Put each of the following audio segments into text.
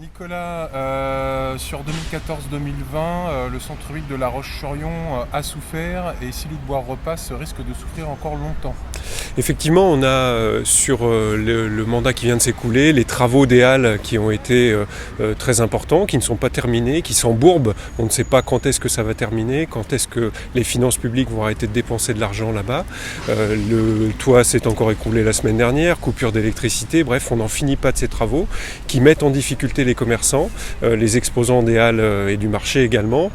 Nicolas, sur 2014-2020, le centre-ville de La Roche-sur-Yon a souffert et si Luc Bois repasse, risque de souffrir encore longtemps. Effectivement, on a sur le mandat qui vient de s'écouler, les travaux des halles qui ont été très importants, qui ne sont pas terminés, qui s'embourbent. On ne sait pas quand est-ce que ça va terminer, quand est-ce que les finances publiques vont arrêter de dépenser de l'argent là-bas. Le toit s'est encore écoulé la semaine dernière, coupure d'électricité, bref, on n'en finit pas de ces travaux qui mettent en difficulté les commerçants, les exposants des halles et du marché également.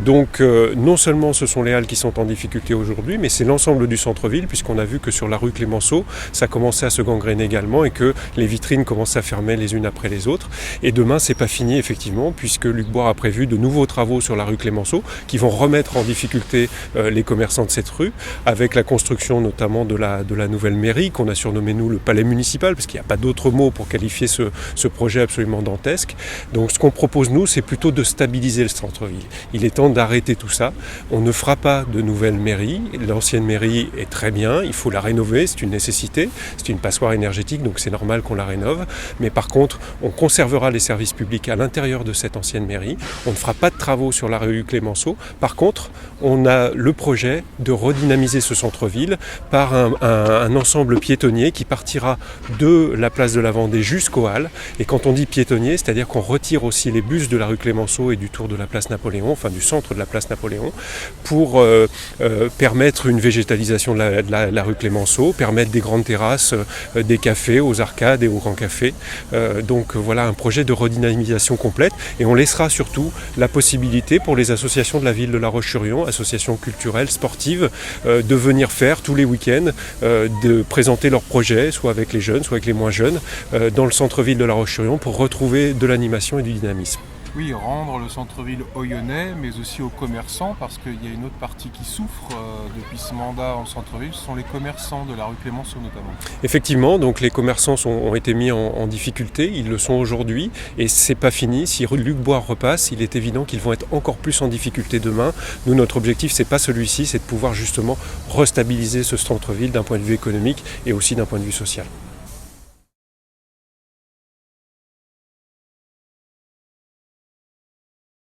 Donc non seulement ce sont les halles qui sont en difficulté aujourd'hui, mais c'est l'ensemble du centre-ville, puisqu'on a vu que sur la rue Clémenceau, ça commençait à se gangréner également et que les vitrines commencent à fermer les unes après les autres. Et demain, c'est pas fini effectivement, puisque Luc Bois a prévu de nouveaux travaux sur la rue Clémenceau qui vont remettre en difficulté les commerçants de cette rue, avec la construction notamment de la nouvelle mairie qu'on a surnommée nous le palais municipal, parce qu'il n'y a pas d'autre mot pour qualifier ce projet absolument dantesque. Donc ce qu'on propose nous, c'est plutôt de stabiliser le centre-ville. Il est temps d'arrêter tout ça. On ne fera pas de nouvelle mairie. L'ancienne mairie est très bien, il faut la rénover, c'est une nécessité, c'est une passoire énergétique, donc c'est normal qu'on la rénove. Mais par contre, on conservera les services publics à l'intérieur de cette ancienne mairie. On ne fera pas de travaux sur la rue Clémenceau. Par contre, on a le projet de redynamiser ce centre-ville par un ensemble piétonnier qui partira de la place de la Vendée jusqu'aux Halles. Et quand on dit piétonnier, c'est-à-dire qu'on retire aussi les bus de la rue Clémenceau et du tour de la place Napoléon, enfin du centre de la place Napoléon, pour permettre une végétalisation de la rue Clémenceau, permettre des grandes terrasses, des cafés aux arcades et aux grands cafés. Donc voilà un projet de redynamisation complète, et on laissera surtout la possibilité pour les associations de la ville de La Roche-sur-Yon, associations culturelles, sportives, de venir faire tous les week-ends, de présenter leurs projets, soit avec les jeunes, soit avec les moins jeunes, dans le centre-ville de La Roche-sur-Yon pour retrouver de l'animation et du dynamisme. Oui, rendre le centre-ville aux Lyonnais, mais aussi aux commerçants, parce qu'il y a une autre partie qui souffre depuis ce mandat en centre-ville, ce sont les commerçants de la rue Clémenceau notamment. Effectivement, donc les commerçants ont été mis en difficulté, ils le sont aujourd'hui, et c'est pas fini. Si Luc Bois repasse, il est évident qu'ils vont être encore plus en difficulté demain. Nous, notre objectif, c'est pas celui-ci, c'est de pouvoir justement restabiliser ce centre-ville d'un point de vue économique et aussi d'un point de vue social.